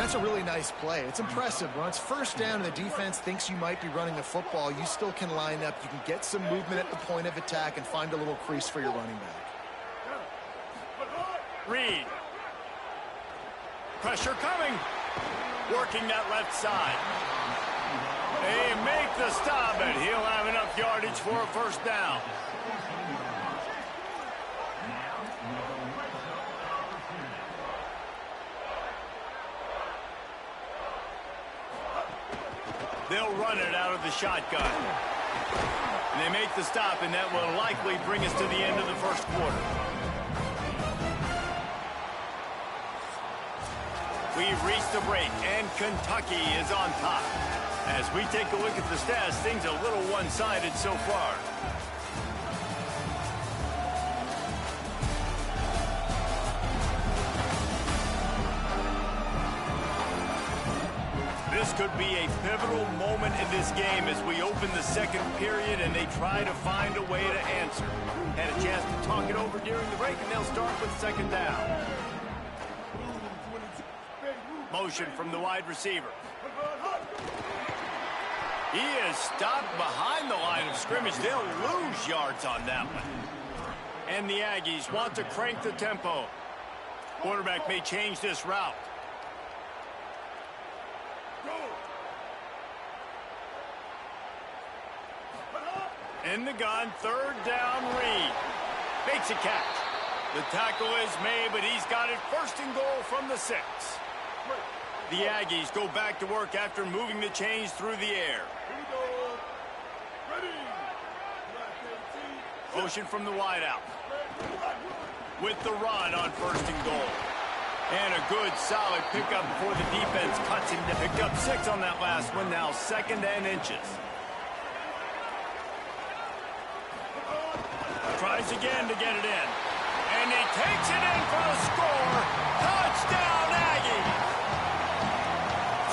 That's a really nice play. It's impressive. When it's first down and the defense thinks you might be running the football, you still can line up. You can get some movement at the point of attack and find a little crease for your running back. Reed. Pressure coming. Working that left side. They make the stop, and he'll have enough yardage for a first down. They'll run it out of the shotgun. And they make the stop, and that will likely bring us to the end of the first quarter. We've reached the break, and Kentucky is on top. As we take a look at the stats, things a little one-sided so far. This could be a pivotal moment in this game as we open the second period and they try to find a way to answer. Had a chance to talk it over during the break, and they'll start with second down. Motion from the wide receiver. He is stopped behind the line of scrimmage. They'll lose yards on that one. And the Aggies want to crank the tempo. Quarterback may change this route. In the gun, third down, Reed. Makes a catch. The tackle is made, but he's got it first and goal from the 6. The Aggies go back to work after moving the chains through the air. Motion from the wideout. With the run on first and goal. And a good, solid pickup before the defense cuts him. They picked up 6 on that last one, now second and inches. Tries again to get it in. And he takes it in for the score. Touchdown, Aggies!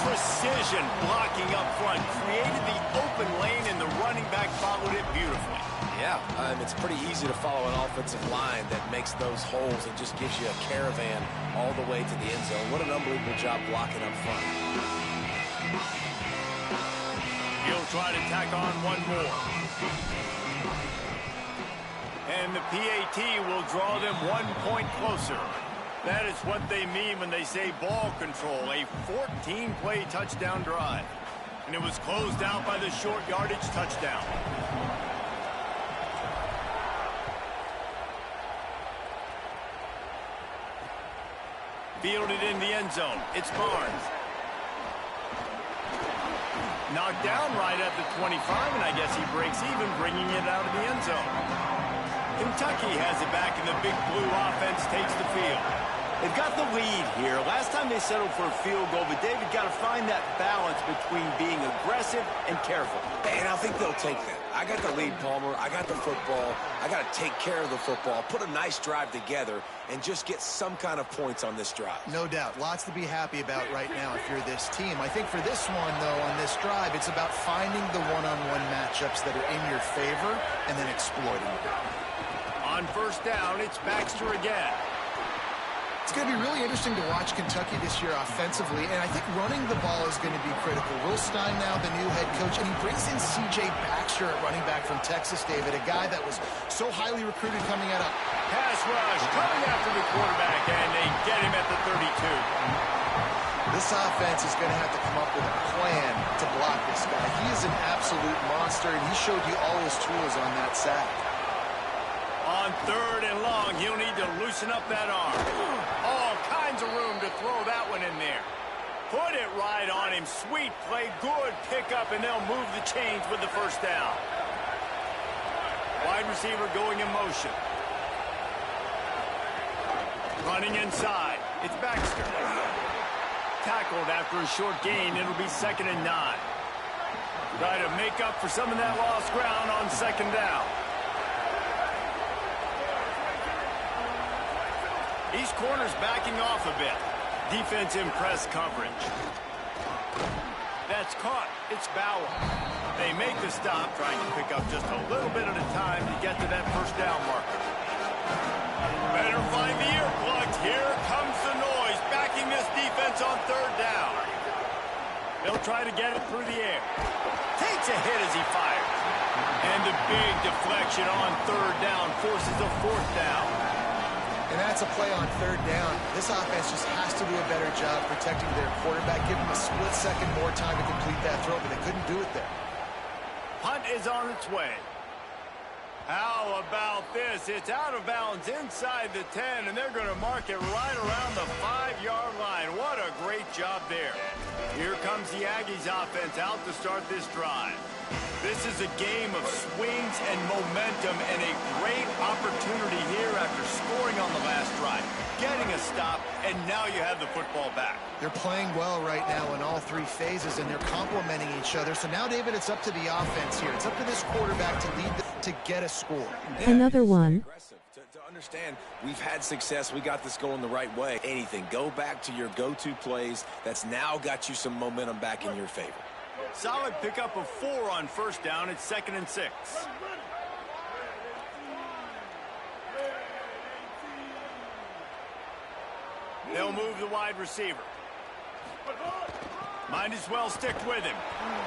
Precision blocking up front. Created the open lane, and the running back followed it beautifully. Yeah, it's pretty easy to follow an offensive line that makes those holes and just gives you a caravan all the way to the end zone. What an unbelievable job blocking up front. He'll try to tack on one more. And the PAT will draw them 1 point closer. That is what they mean when they say ball control, a 14-play touchdown drive. And it was closed out by the short yardage touchdown. Fielded in the end zone. It's Barnes. Knocked down right at the 25, and I guess he breaks even, bringing it out of the end zone. Kentucky has it back, and the big blue offense takes the field. They've got the lead here. Last time they settled for a field goal, but David got to find that balance between being aggressive and careful. And I think they'll take that. I got the lead, Palmer. I got the football. I got to take care of the football, put a nice drive together, and just get some kind of points on this drive. No doubt. Lots to be happy about right now if you're this team. I think for this one, though, on this drive, it's about finding the one-on-one matchups that are in your favor and then exploiting them. On first down, it's Baxter again. It's going to be really interesting to watch Kentucky this year offensively, and I think running the ball is going to be critical. Will Stein now the new head coach, and he brings in C.J. Baxter at running back from Texas, David, a guy that was so highly recruited coming out of pass rush, coming after the quarterback, and they get him at the 32. This offense is going to have to come up with a plan to block this guy. He is an absolute monster, and he showed you all his tools on that sack. On third and long, he'll need to loosen up that arm. All kinds of room to throw that one in there. Put it right on him. Sweet play, good pickup, and they'll move the chains with the first down. Wide receiver going in motion. Running inside. It's Baxter. Tackled after a short gain. It'll be 2nd and 9. Try to make up for some of that lost ground on second down. These corners backing off a bit. Defense in press coverage. That's caught. It's Bauer. They make the stop, trying to pick up just a little bit at a time to get to that first down marker. Better find the earplugs. Here comes the noise. Backing this this defense on third down. They'll try to get it through the air. Takes a hit as he fires. And the big deflection on third down forces a fourth down. And that's a play on third down. This offense just has to do a better job protecting their quarterback. Give them a split second more time to complete that throw, but they couldn't do it there. Punt is on its way. How about this? It's out of bounds inside the 10, and they're going to mark it right around the 5-yard line. What a great job there. Here comes the Aggies offense out to start this drive. This is a game of swings and momentum, and a great opportunity here after scoring on the last drive, getting a stop, and now you have the football back. They're playing well right now in all three phases, and they're complementing each other. So now, David, it's up to the offense here. It's up to this quarterback to lead to get a score. Yeah, another one. To understand, we've had success. We got this going the right way. Anything. Go back to your go-to plays. That's now got you some momentum back in your favor. Solid pickup of 4 on first down. It's 2nd and 6. They'll move the wide receiver. Might as well stick with him.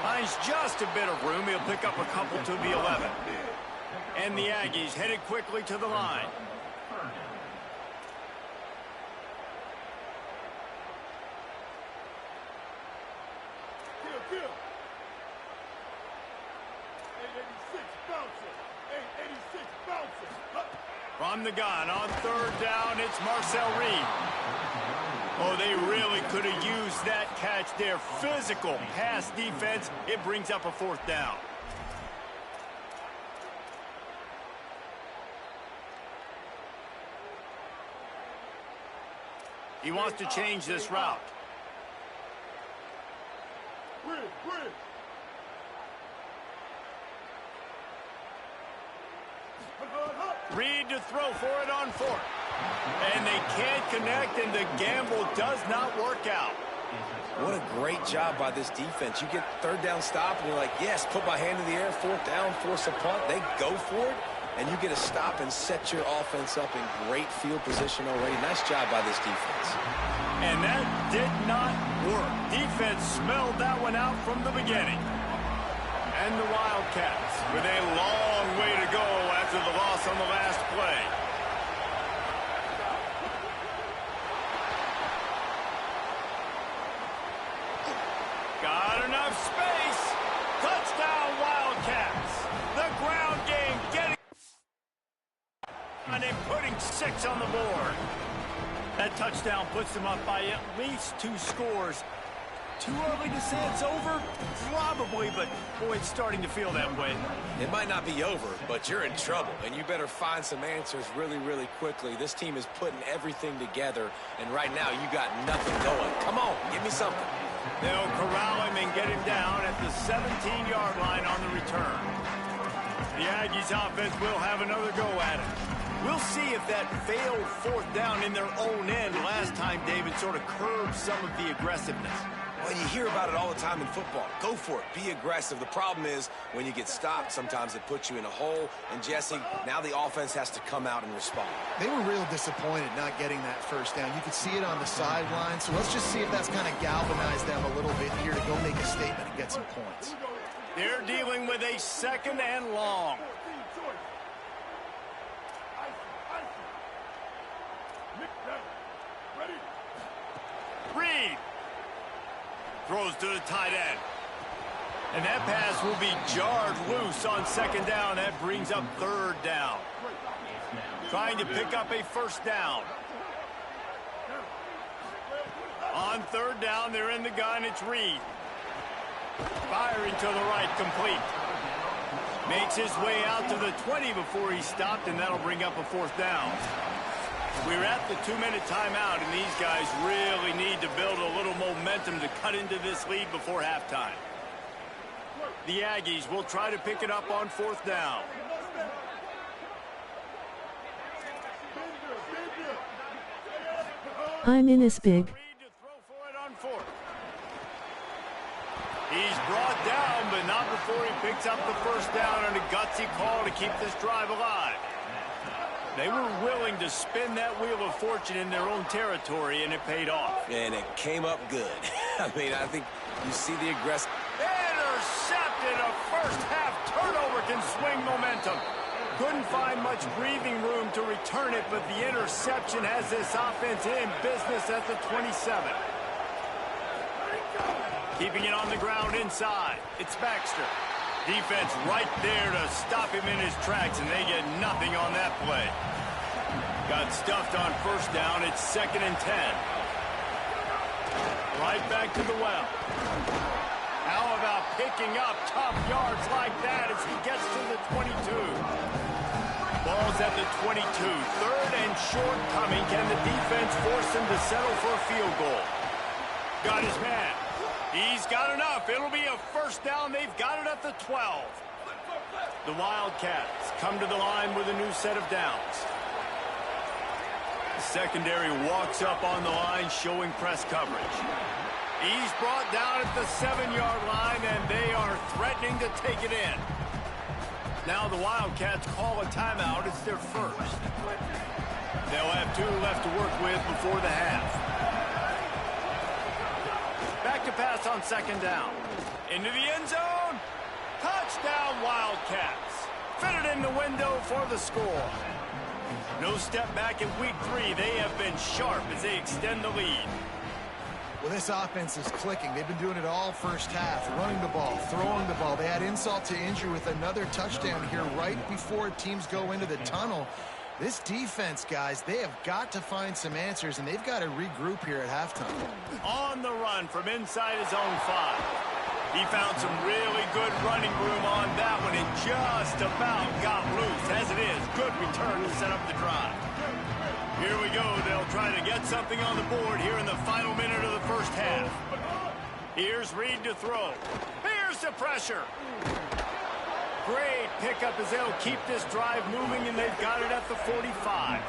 Finds just a bit of room. He'll pick up a couple to the 11. And the Aggies headed quickly to the line. From the gun on third down, it's Marcel Reed. Oh, they really could have used that catch there. Physical pass defense. It brings up a 4th down. He wants to change this route. Reed to throw for it on 4th. And they can't connect, and the gamble does not work out. What a great job by this defense. You get third down stop, and you're like, yes, put my hand in the air, 4th down, force a punt. They go for it, and you get a stop and set your offense up in great field position already. Nice job by this defense. And that did not work. Defense smelled that one out from the beginning. And the Wildcats with a long way to go after the loss on the last play. Got enough space. Touchdown, Wildcats. The ground game getting and putting 6 on the board. That touchdown puts them up by at least 2 scores. Too early to say it's over? Probably, but boy, it's starting to feel that way. It might not be over, but you're in trouble, and you better find some answers really, really quickly. This team is putting everything together, and right now you got nothing going. Come on, give me something. They'll corral him and get him down at the 17-yard line on the return. The Aggies offense will have another go at it. We'll see if that failed 4th down in their own end last time, David, sort of curbed some of the aggressiveness. Well, you hear about it all the time in football. Go for it. Be aggressive. The problem is when you get stopped, sometimes it puts you in a hole. And, Jesse, now the offense has to come out and respond. They were real disappointed not getting that first down. You could see it on the sideline. So let's just see if that's kind of galvanized them a little bit here to go make a statement and get some points. They're dealing with a 2nd and long. Reed throws to the tight end. And that pass will be jarred loose on 2nd down. That brings up 3rd down. Trying to pick up a 1st down. On 3rd down, they're in the gun. It's Reed. Firing to the right, complete. Makes his way out to the 20 before he stopped, and that'll bring up a 4th down. We're at the 2-minute timeout, and these guys really need to build a little momentum to cut into this lead before halftime. The Aggies will try to pick it up on 4th down. I'm in this big. He's brought down, but not before he picks up the 1st down, and a gutsy call to keep this drive alive. They were willing to spin that wheel of fortune in their own territory, and it paid off. And it came up good. I mean, I think you see the aggressive. Intercepted. A first-half turnover can swing momentum. Couldn't find much breathing room to return it, but the interception has this offense in business at the 27. Keeping it on the ground inside. It's Baxter. Defense right there to stop him in his tracks, and they get nothing on that play. Got stuffed on first down. It's 2nd and 10. Right back to the well. How about picking up tough yards like that as he gets to the 22? Ball's at the 22. 3rd and short coming. Can the defense force him to settle for a field goal? Got his man. He's got enough. It'll be a first down. They've got it at the 12. The Wildcats come to the line with a new set of downs. The secondary walks up on the line, showing press coverage. He's brought down at the 7-yard line, and they are threatening to take it in. Now the Wildcats call a timeout. It's their first. They'll have 2 left to work with before the half. Back to pass on 2nd down. Into the end zone. Touchdown, Wildcats. Fitted in the window for the score. No step back in week 3. They have been sharp as they extend the lead. Well, this offense is clicking. They've been doing it all first half, running the ball, throwing the ball. They had insult to injury with another touchdown here right before teams go into the tunnel. This defense, guys, they have got to find some answers, and they've got to regroup here at halftime. On the run from inside his own 5. He found some really good running room on that one and just about got loose. As it is, good return to set up the drive. Here we go. They'll try to get something on the board here in the final minute of the first half. Here's Reed to throw. Here's the pressure. Great pickup as they'll keep this drive moving, and they've got it at the 45.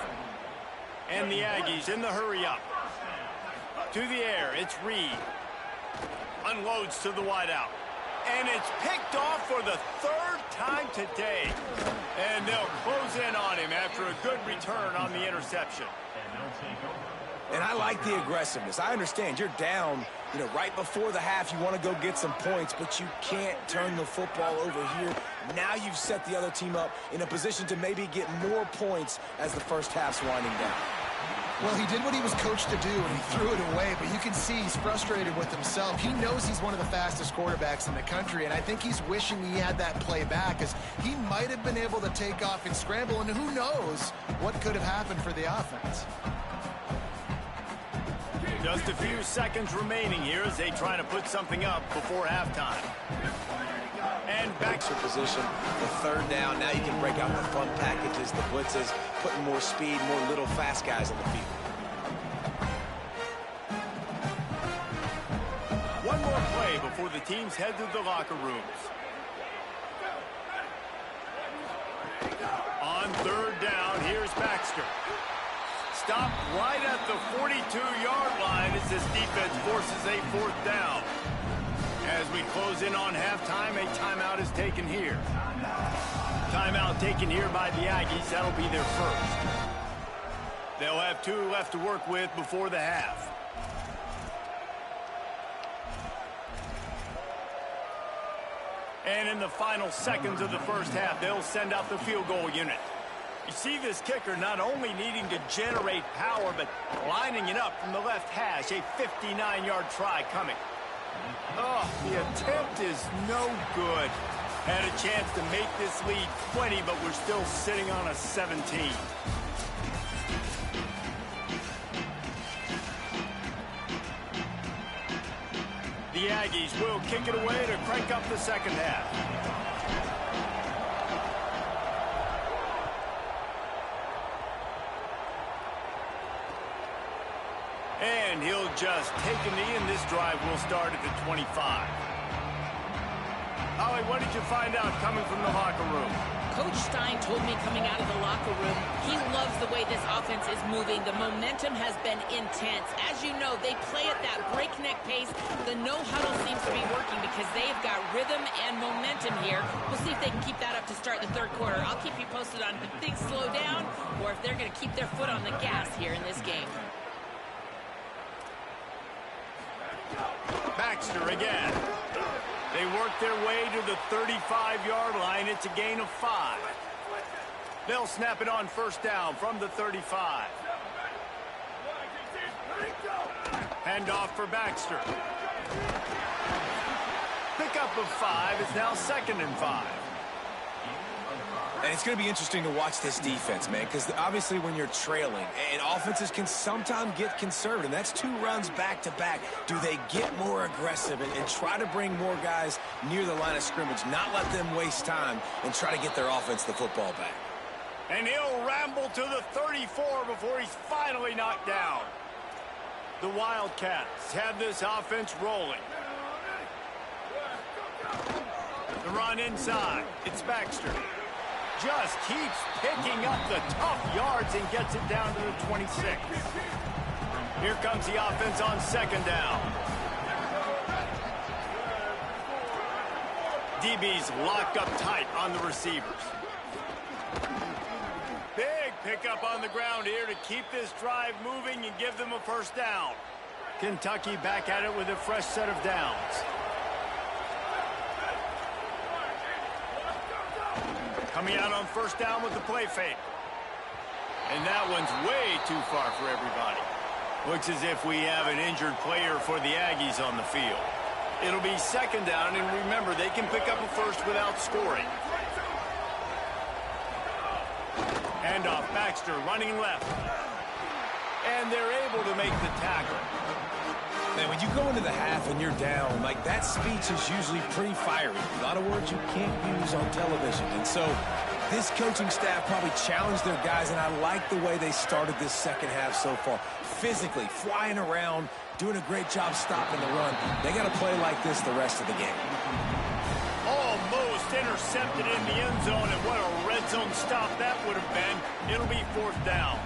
And the Aggies in the hurry-up. To the air, it's Reed. Unloads to the wideout. And it's picked off for the 3rd time today. And they'll close in on him after a good return on the interception. And I like the aggressiveness. I understand you're down, right before the half. You want to go get some points, but you can't turn the football over here. Now you've set the other team up in a position to maybe get more points as the first half's winding down. Well, he did what he was coached to do, and he threw it away, but you can see he's frustrated with himself. He knows he's one of the fastest quarterbacks in the country, and I think he's wishing he had that play back, as he might have been able to take off and scramble, and who knows what could have happened for the offense. Just a few seconds remaining here as they try to put something up before halftime. And back to position, the 3rd down. Now you can break out the fun packages, the blitzes, putting more speed, more little fast guys on the field. One more play before the teams head to the locker rooms. On 3rd down, here's Baxter. Stopped right at the 42-yard line as this defense forces a 4th down. As we close in on halftime, a timeout is taken here. Timeout taken here by the Aggies. That'll be their first. They'll have 2 left to work with before the half. And in the final seconds of the first half, they'll send out the field goal unit. You see this kicker not only needing to generate power, but lining it up from the left hash. A 59-yard try coming. Oh, the attempt is no good. Had a chance to make this lead 20, but we're still sitting on a 17. The Aggies will kick it away to crank up the second half. And he'll just take a knee, and this drive will start at the 25. Ollie, what did you find out coming from the locker room? Coach Stein told me coming out of the locker room, he loves the way this offense is moving. The momentum has been intense. As you know, they play at that breakneck pace. The no-huddle seems to be working because they've got rhythm and momentum here. We'll see if they can keep that up to start the third quarter. I'll keep you posted on if things slow down or if they're going to keep their foot on the gas here in this game. Baxter again. They work their way to the 35-yard line. It's a gain of 5. They'll snap it on first down from the 35. Handoff for Baxter. Pickup of 5. It's now 2nd and 5. And it's going to be interesting to watch this defense, man, because obviously when you're trailing, and offenses can sometimes get conservative. That's 2 runs back-to-back. Do they get more aggressive and try to bring more guys near the line of scrimmage, not let them waste time, and try to get their offense the football back? And he'll ramble to the 34 before he's finally knocked down. The Wildcats have this offense rolling. The run inside. It's Baxter. Just keeps picking up the tough yards and gets it down to the 26. Here comes the offense on 2nd down. DB's locked up tight on the receivers. Big pickup on the ground here to keep this drive moving and give them a first down. Kentucky back at it with a fresh set of downs. Coming out on first down with the play fake. And that one's way too far for everybody. Looks as if we have an injured player for the Aggies on the field. It'll be 2nd down, and remember, they can pick up a first without scoring. Handoff, Baxter running left. And they're able to make the tackle. Man, when you go into the half and you're down, like, that speech is usually pretty fiery. A lot of words you can't use on television. And so this coaching staff probably challenged their guys, and I like the way they started this second half so far. Physically, flying around, doing a great job stopping the run. They got to play like this the rest of the game. Almost intercepted in the end zone, and what a red zone stop that would have been. It'll be 4th down.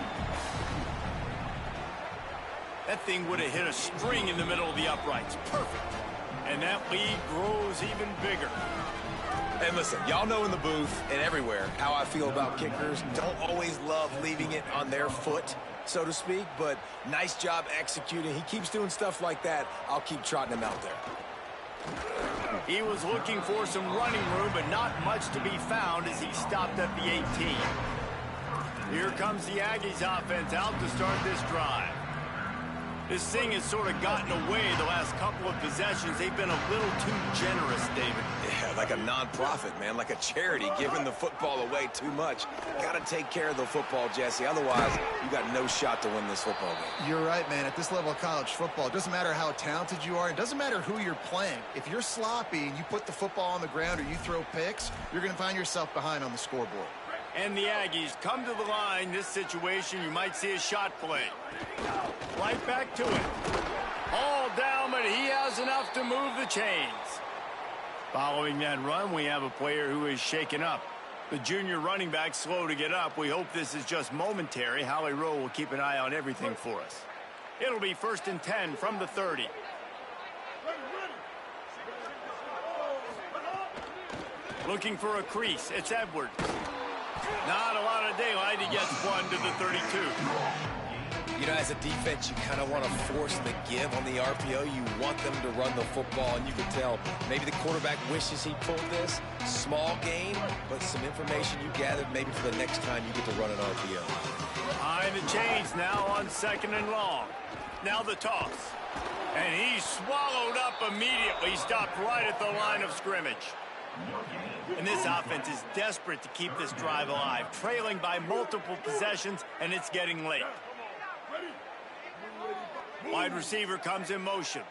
That thing would have hit a string in the middle of the uprights. Perfect. And that lead grows even bigger. And listen, y'all know in the booth and everywhere how I feel about kickers. Don't always love leaving it on their foot, so to speak, but nice job executing. He keeps doing stuff like that. I'll keep trotting him out there. He was looking for some running room, but not much to be found as he stopped at the 18. Here comes the Aggies offense out to start this drive. This thing has sort of gotten away the last couple of possessions. They've been a little too generous, David. Yeah, like a non-profit, man, like a charity, giving the football away too much. Got to take care of the football, Jesse. Otherwise, you got no shot to win this football game. You're right, man. At this level of college football, it doesn't matter how talented you are. It doesn't matter who you're playing. If you're sloppy and you put the football on the ground or you throw picks, you're going to find yourself behind on the scoreboard. And the Aggies come to the line. This situation, you might see a shot play. Right back to it. All down, but he has enough to move the chains. Following that run, we have a player who is shaken up. The junior running back slow to get up. We hope this is just momentary. Howie Rowe will keep an eye on everything for us. It'll be 1st and 10 from the 30. Looking for a crease. It's Edwards. Not a lot of daylight. He gets one to the 32. You know, as a defense, you kind of want to force the give on the RPO. You want them to run the football, and you can tell maybe the quarterback wishes he pulled this. Small gain, but some information you gathered maybe for the next time you get to run an RPO. Behind the chains now on 2nd and long. Now the toss. And he's swallowed up immediately. Stopped right at the line of scrimmage. And this offense is desperate to keep this drive alive, trailing by multiple possessions, and it's getting late. Wide receiver comes in motion.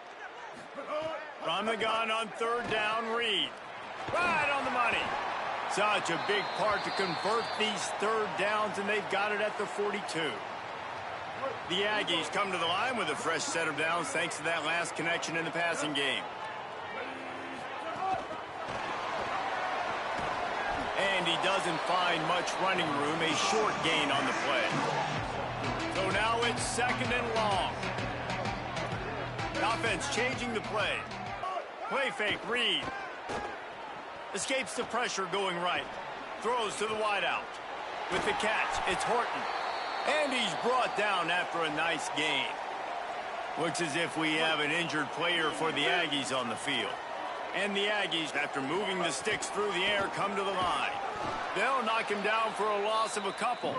From the gun on 3rd down, Reed. Right on the money. Such a big part to convert these 3rd downs, and they've got it at the 42. The Aggies come to the line with a fresh set of downs thanks to that last connection in the passing game. And he doesn't find much running room, a short gain on the play. So now it's 2nd and long. Offense changing the play. Play fake, Reed. Escapes the pressure going right. Throws to the wideout. With the catch, it's Horton. And he's brought down after a nice gain. Looks as if we have an injured player for the Aggies on the field. And the Aggies, after moving the sticks through the air, come to the line. They'll knock him down for a loss of a couple.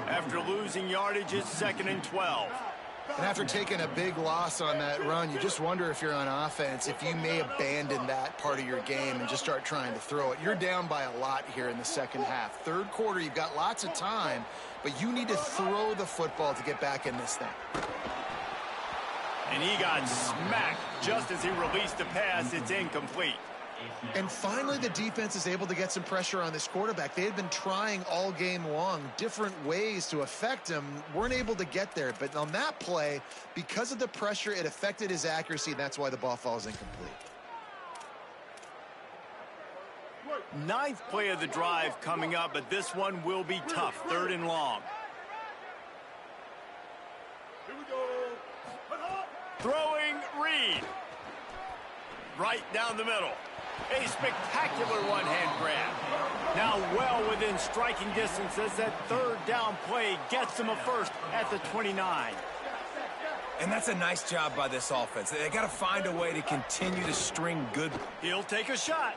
After losing yardage, it's 2nd and 12. And after taking a big loss on that run, you just wonder if you're on offense, if you may abandon that part of your game and just start trying to throw it. You're down by a lot here in the second half. Third quarter, you've got lots of time, but you need to throw the football to get back in this thing. And he got smacked just as he released the pass. It's incomplete. And finally, the defense is able to get some pressure on this quarterback. They had been trying all game long different ways to affect him. Weren't able to get there. But on that play, because of the pressure, it affected his accuracy, and that's why the ball falls incomplete. 9th play of the drive coming up, but this one will be tough. 3rd and long. Here we go. Throwing Reed. Right down the middle. A spectacular one-hand grab. Now well within striking distance as that 3rd down play gets him a first at the 29. And that's a nice job by this offense. They got to find a way to continue to string good. He'll take a shot.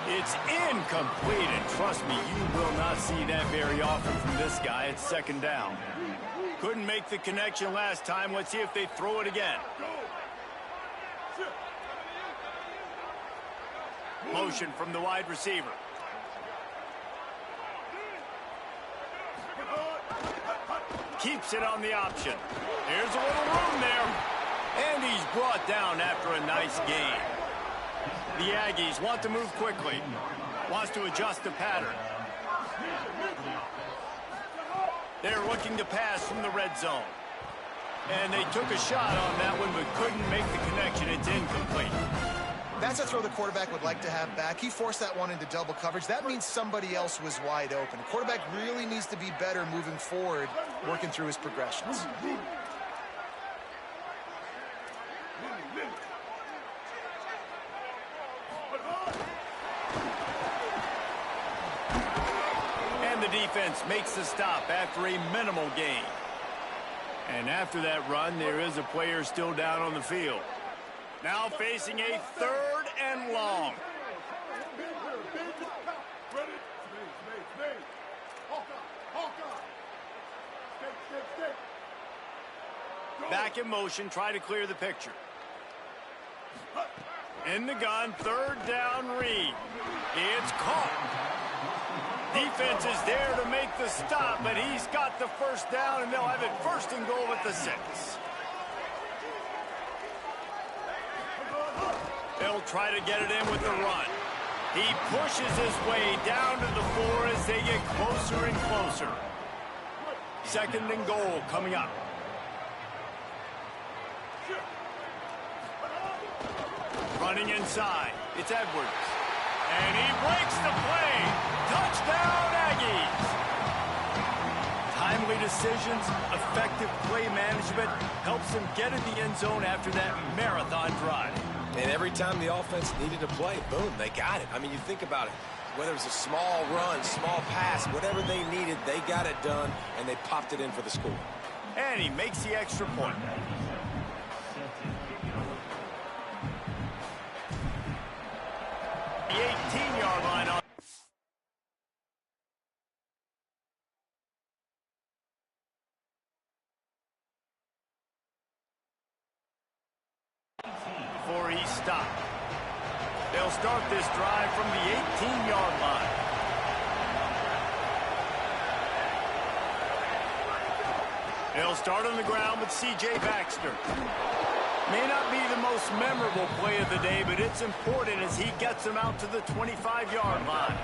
It's incomplete, and trust me, you will not see that very often from this guy. It's 2nd down. Couldn't make the connection last time. Let's see if they throw it again. Motion from the wide receiver. Keeps it on the option. There's a little room there. And he's brought down after a nice gain. The Aggies want to move quickly. Wants to adjust the pattern. They're looking to pass from the red zone. And they took a shot on that one, but couldn't make the connection. It's incomplete. That's a throw the quarterback would like to have back. He forced that one into double coverage. That means somebody else was wide open. The quarterback really needs to be better moving forward, working through his progressions. And the defense makes the stop after a minimal gain. And after that run, there is a player still down on the field. Now facing a 3rd and long. Back in motion, try to clear the picture. In the gun, 3rd down, Reed. It's caught. Defense is there to make the stop, but he's got the 1st down, and they'll have it 1st and goal at the 6. They'll try to get it in with the run. He pushes his way down to the 4 as they get closer and closer. 2nd and goal coming up. Running inside. It's Edwards. And he breaks the play. Touchdown, Aggies. Timely decisions, effective play management helps them get in the end zone after that marathon drive. And every time the offense needed to play, boom, they got it. I mean, you think about it. Whether it was a small run, small pass, whatever they needed, they got it done, and they popped it in for the score. And he makes the extra point. The 18-yard line on. Before he stopped. They'll start this drive from the 18-yard line. They'll start on the ground with C.J. Baxter. May not be the most memorable play of the day, but it's important as he gets them out to the 25-yard line.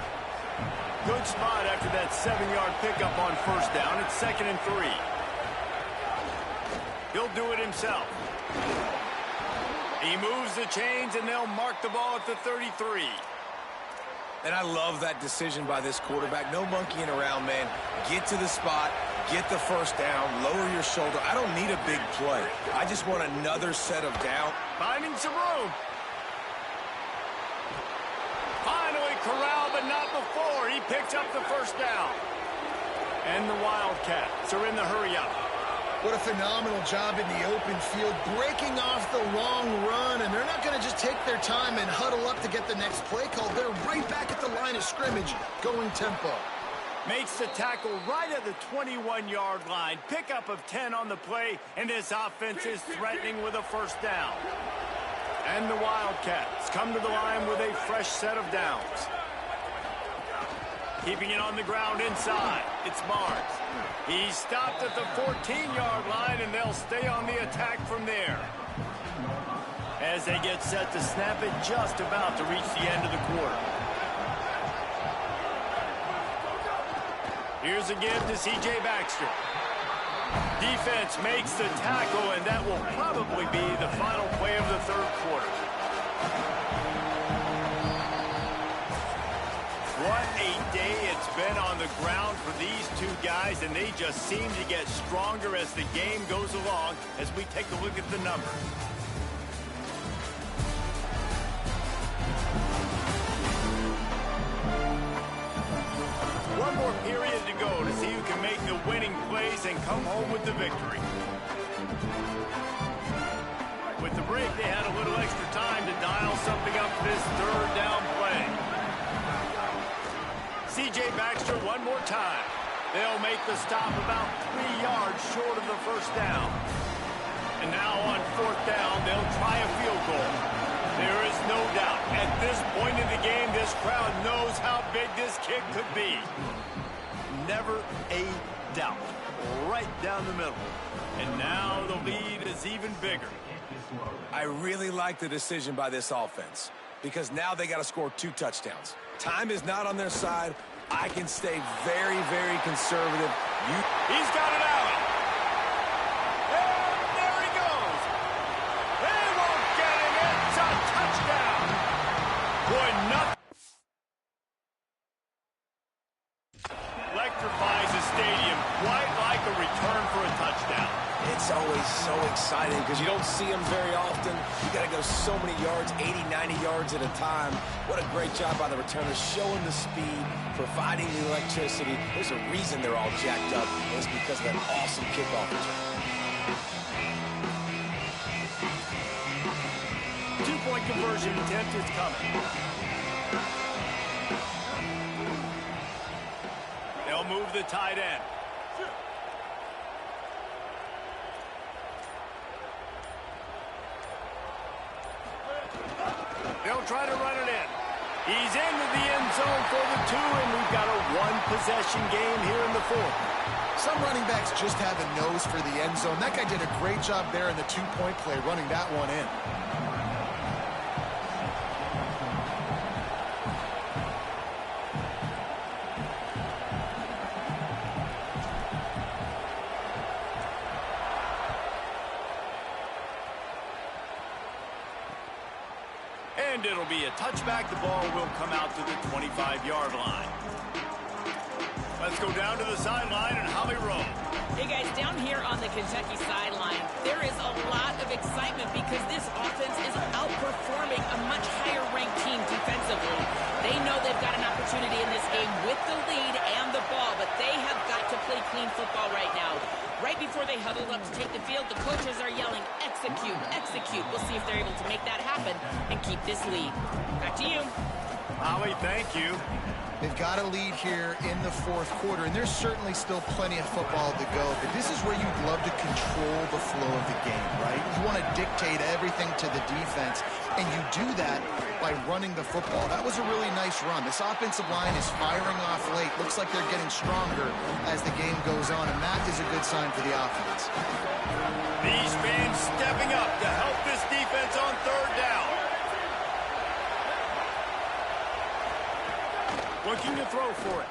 Good spot after that 7-yard pickup on 1st down. It's 2nd and 3. He'll do it himself. He moves the chains, and they'll mark the ball at the 33. And I love that decision by this quarterback. No monkeying around, man. Get to the spot, get the first down, lower your shoulder. I don't need a big play. I just want another set of down. Finding some room. Finally corralled, but not before. He picks up the first down. And the Wildcats are in the hurry-up. What a phenomenal job in the open field, breaking off the long run, and they're not going to just take their time and huddle up to get the next play called. They're right back at the line of scrimmage, going tempo. Makes the tackle right at the 21-yard line. Pickup of 10 on the play, and this offense is threatening with a first down. And the Wildcats come to the line with a fresh set of downs. Keeping it on the ground inside. It's Barnes. He stopped at the 14-yard line, and they'll stay on the attack from there. As they get set to snap it, just about to reach the end of the quarter. Here's a give to C.J. Baxter. Defense makes the tackle, and that will probably be the final play of the third quarter. What a day it's been on the ground for these two guys, and they just seem to get stronger as the game goes along as we take a look at the numbers. One more period to go to see who can make the winning plays and come home with the victory. With the break, they had a little extra time to dial something up for this third down play. C.J. Baxter one more time. They'll make the stop about 3 yards short of the first down. And now on fourth down, they'll try a field goal. There is no doubt, at this point in the game, this crowd knows how big this kick could be. Never a doubt. Right down the middle. And now the lead is even bigger. I really like the decision by this offense because now they got to score 2 touchdowns. Time is not on their side. I can stay very, very conservative. He's got it out. And there he goes. They won't get him. It's a touchdown. Boy, nothing. Electrifies the stadium quite like a return for a touchdown. It's always so exciting because you don't see them very often. You got to go so many yards, 80, 90 yards at a time. What a great job by the returners, showing the speed, providing the electricity. There's a reason they're all jacked up, and it's because of that awesome kickoff return. 2-point conversion attempt is coming. They'll move the tight end. They'll try to run it in. He's into the end zone for the 2, and we've got a one-possession game here in the fourth. Some running backs just have a nose for the end zone. That guy did a great job there in the 2-point play, running that one in. And it'll be a touchback. The ball will come out to the 25-yard line. Let's go down to the sideline and Holly Rowe. Hey, guys, down here on the Kentucky sideline, there is a lot of excitement because this offense is outperforming a much higher-ranked team defensively. They know they've got an opportunity in this game with the lead and the ball, but they have got to play clean football right now. Right before they huddled up to take the field, the coaches are yelling, execute, execute. We'll see if they're able to make that happen and keep this lead. Back to you. Holly, thank you. They've got a lead here in the fourth quarter, and there's certainly still plenty of football to go, but this is where you'd love to control the flow of the game, right? You want to dictate everything to the defense, and you do that by running the football. That was a really nice run. This offensive line is firing off late. Looks like they're getting stronger as the game goes on, and that is a good sign for the offense. These fans stepping up to help this defense on third down. Looking to throw for it.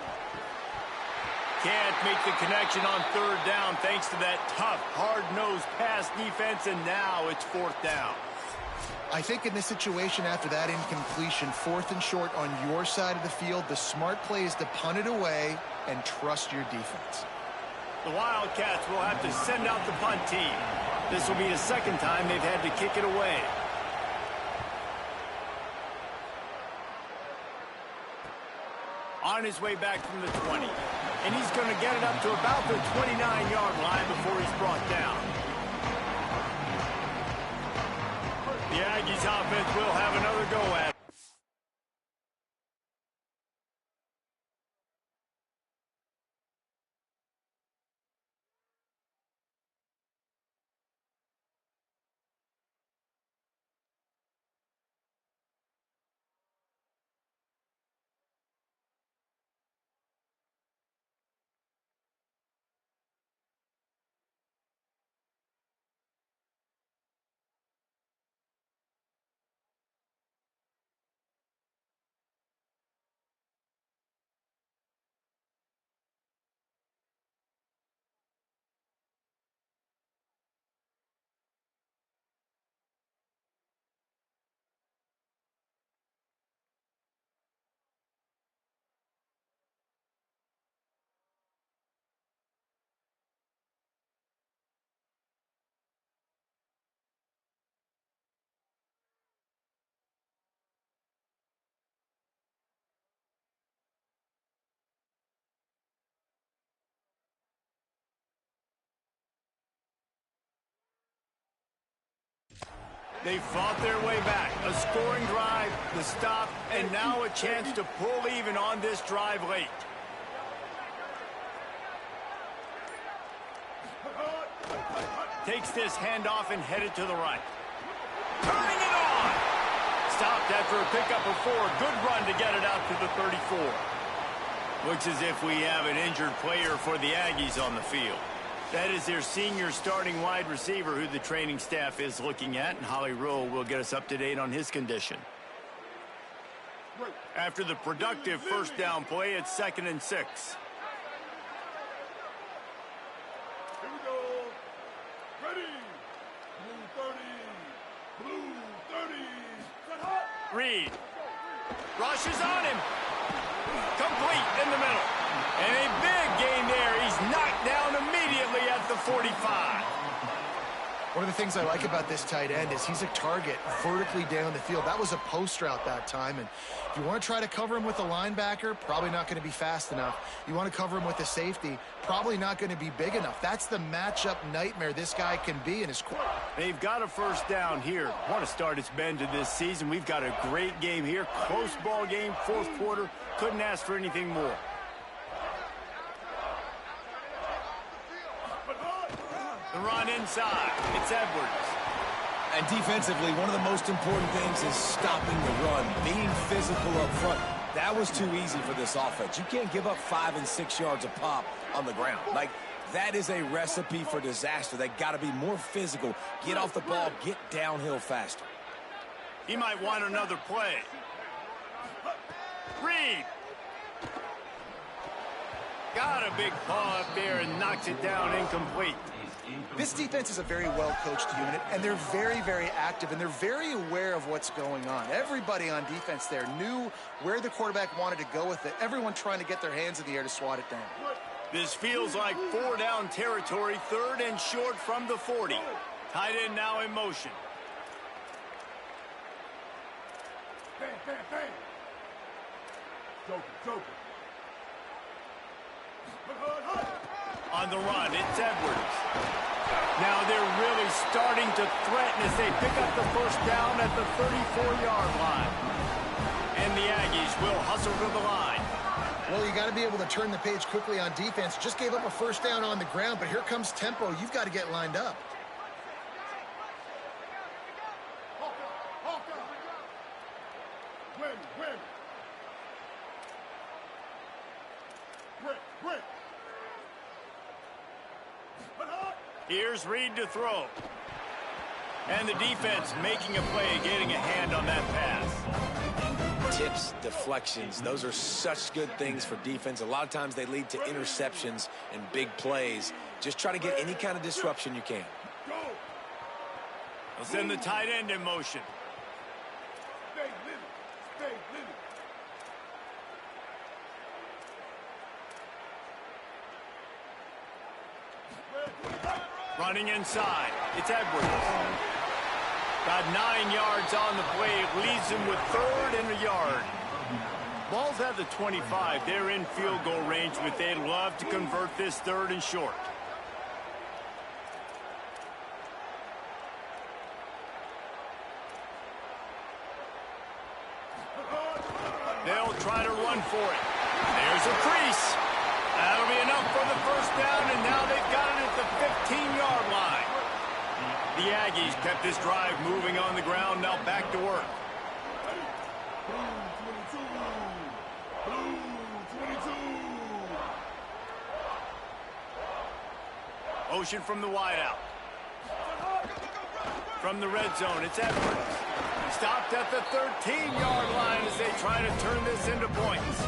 Can't make the connection on third down thanks to that tough, hard-nosed pass defense, and now it's fourth down. I think in this situation after that incompletion, 4th and short on your side of the field, the smart play is to punt it away and trust your defense. The Wildcats will have to send out the punt team. This will be the second time they've had to kick it away. On his way back from the 20. And he's going to get it up to about the 29-yard line before he's brought down. The Aggies offense will have another go at it. They fought their way back. A scoring drive, the stop, and now a chance to pull even on this drive late. Takes this handoff and headed to the right. Turning it on! Stopped after a pickup of 4. Good run to get it out to the 34. Looks as if we have an injured player for the Aggies on the field. That is their senior starting wide receiver who the training staff is looking at, and Holly Rowe will get us up to date on his condition. After the productive first down play, it's 2nd and 6. Here we go. Ready. Blue 30. Reed rushes on him. Complete in the middle. And a big gain there. He's knocked down immediately at the 45. One of the things I like about this tight end is he's a target vertically down the field. That was a post route that time, and if you want to try to cover him with a linebacker, probably not going to be fast enough. You want to cover him with a safety, probably not going to be big enough. That's the matchup nightmare this guy can be in his court. They've got a first down here. Want to start its bend to this season. We've got a great game here. Close ball game, 4th quarter. Couldn't ask for anything more. The run inside. It's Edwards. And defensively, one of the most important things is stopping the run, being physical up front. That was too easy for this offense. You can't give up 5 and 6 yards a pop on the ground. Like, that is a recipe for disaster. They got to be more physical, get off the ball, get downhill faster. He might want another play. Reed. Got a big paw up there and knocks it down incomplete. This defense is a very well-coached unit, and they're very, very active, and they're very aware of what's going on. Everybody on defense there knew where the quarterback wanted to go with it. Everyone trying to get their hands in the air to swat it down. This feels like 4-down territory, 3rd and short from the 40. Tight end now in motion. Bang, bang, bang. Joker. On the run, it's Edwards. Now they're really starting to threaten as they pick up the first down at the 34-yard line. And the Aggies will hustle to the line. Well, you got to be able to turn the page quickly on defense. Just gave up a first down on the ground, but here comes tempo. You've got to get lined up. Here's Reed to throw. And the defense making a play, getting a hand on that pass. Tips, deflections, those are such good things for defense. A lot of times they lead to interceptions and big plays. Just try to get any kind of disruption you can. They'll send the tight end in motion. Stay living. Running inside. It's Edwards. Got 9 yards on the play. It leaves him with 3rd and a yard. Ball's at the 25. They're in field goal range, but they'd love to convert this 3rd and short. They'll try to run for it. There's a crease. That'll be enough for the 1st down, and now they've got it at the 15-yard line. The Aggies kept this drive moving on the ground. Now back to work. Motion from the wideout. From the red zone, it's Edwards. Stopped at the 13-yard line as they try to turn this into points.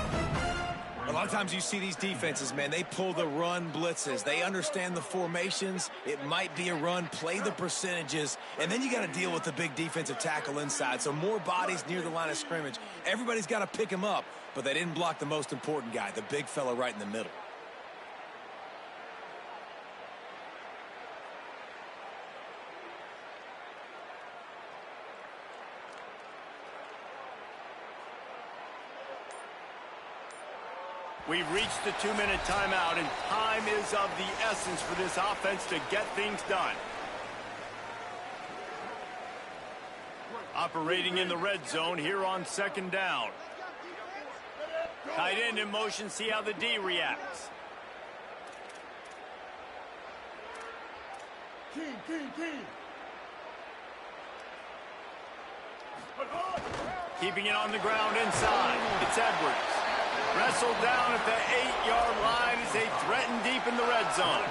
A lot of times you see these defenses, man, they pull the run blitzes. They understand the formations. It might be a run, play the percentages, and then you got to deal with the big defensive tackle inside. So more bodies near the line of scrimmage. Everybody's got to pick him up, but they didn't block the most important guy, the big fella right in the middle. We've reached the 2-minute timeout, and time is of the essence for this offense to get things done. Operating in the red zone here on 2nd down. Tight end in motion, see how the D reacts. Keeping it on the ground inside. It's Edwards. Wrestled down at the 8-yard line as they threaten deep in the red zone.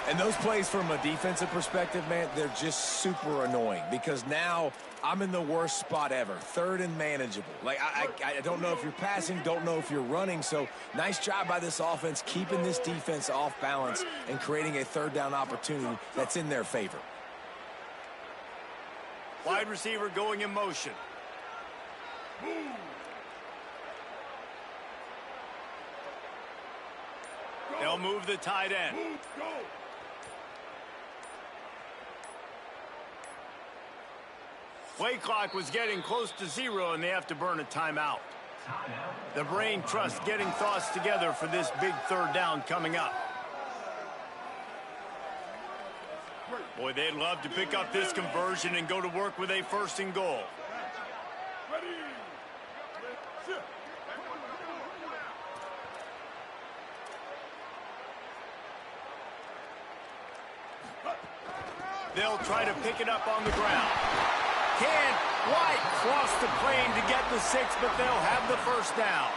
And those plays from a defensive perspective, man, they're just super annoying because now I'm in the worst spot ever. 3rd and manageable. Like, I don't know if you're passing, don't know if you're running. So nice job by this offense keeping this defense off balance and creating a 3rd down opportunity that's in their favor. Wide receiver going in motion. They'll move the tight end. Play clock was getting close to 0, and they have to burn a timeout. The brain trust getting thoughts together for this big 3rd down coming up. Boy, they'd love to pick up this conversion and go to work with a 1st and goal. They'll try to pick it up on the ground. Can't quite cross the plane to get the 6, but they'll have the 1st down.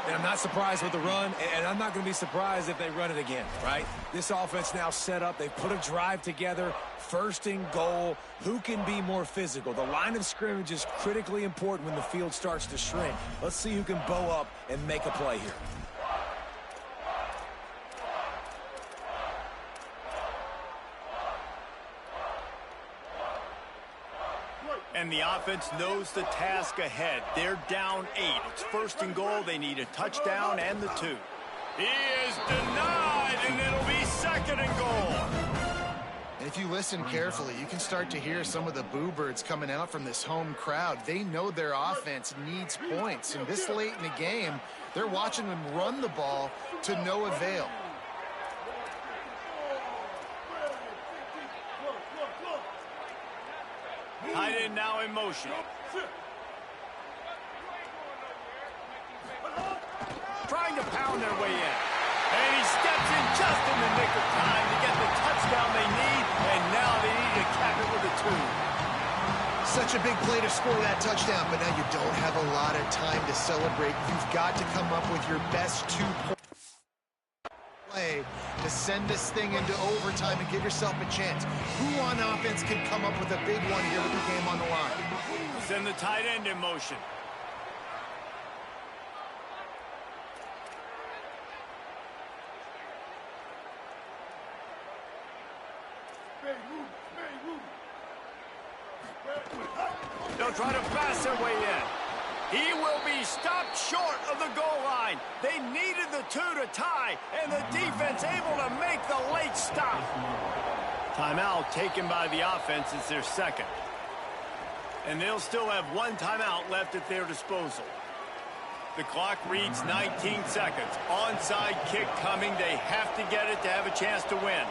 And I'm not surprised with the run, and I'm not going to be surprised if they run it again, right? This offense now set up. They've put a drive together, 1st and goal. Who can be more physical? The line of scrimmage is critically important when the field starts to shrink. Let's see who can bow up and make a play here. And the offense knows the task ahead. They're down 8. It's 1st and goal. They need a touchdown and the 2. He is denied, and it'll be 2nd and goal. And if you listen carefully, you can start to hear some of the boo birds coming out from this home crowd. They know their offense needs points. And this late in the game, they're watching them run the ball to no avail. Tight end now in motion. Trying to pound their way in. And he steps in just in the nick of time to get the touchdown they need, and now they need to cap it with a 2. Such a big play to score that touchdown, but now you don't have a lot of time to celebrate. You've got to come up with your best 2 points play to send this thing into overtime and give yourself a chance. Who on offense can come up with a big one here with the game on the line? Send the tight end in motion. They'll try to pass their way in. He will be stopped short of the goal line. They needed the 2 to tie, and the defense able to make the late stop. Timeout taken by the offense. It's their second. And they'll still have 1 timeout left at their disposal. The clock reads 19 seconds. Onside kick coming. They have to get it to have a chance to win.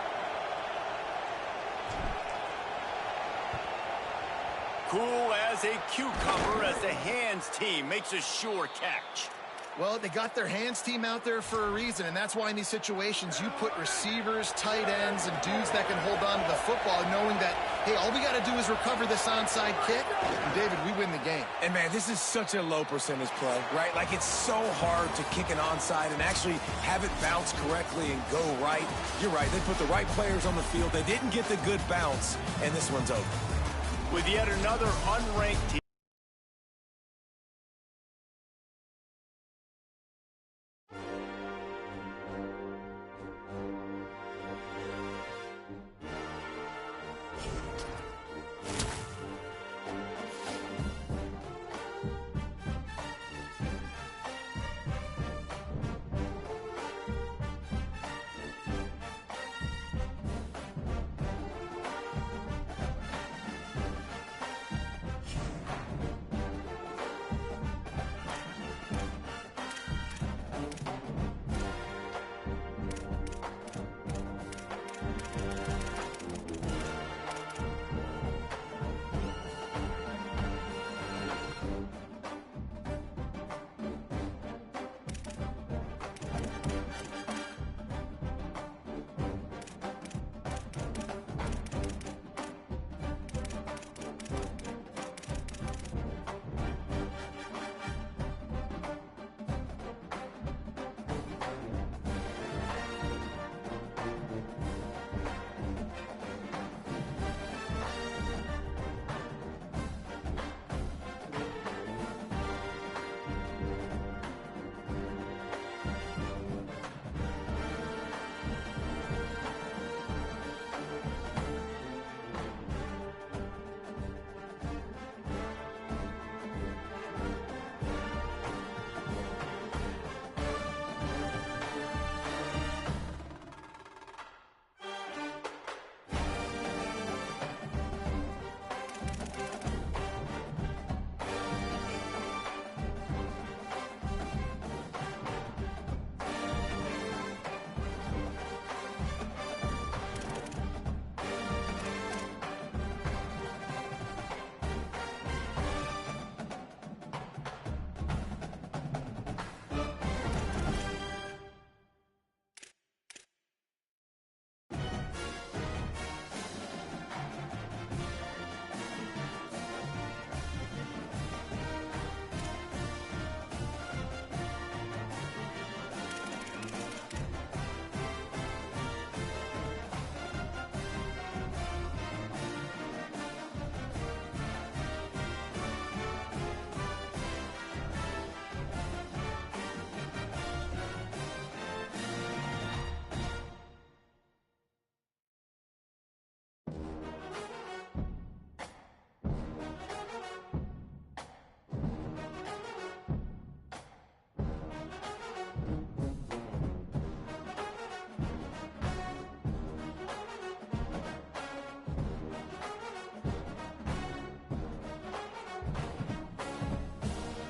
Cool as a cucumber as the hands team makes a sure catch. Well, they got their hands team out there for a reason, and that's why in these situations you put receivers, tight ends, and dudes that can hold on to the football, knowing that, hey, all we got to do is recover this onside kick, and David, we win the game. And, man, this is such a low percentage play, right? Like, it's so hard to kick an onside and actually have it bounce correctly and go right. You're right. They put the right players on the field. They didn't get the good bounce, and this one's over. With yet another unranked team.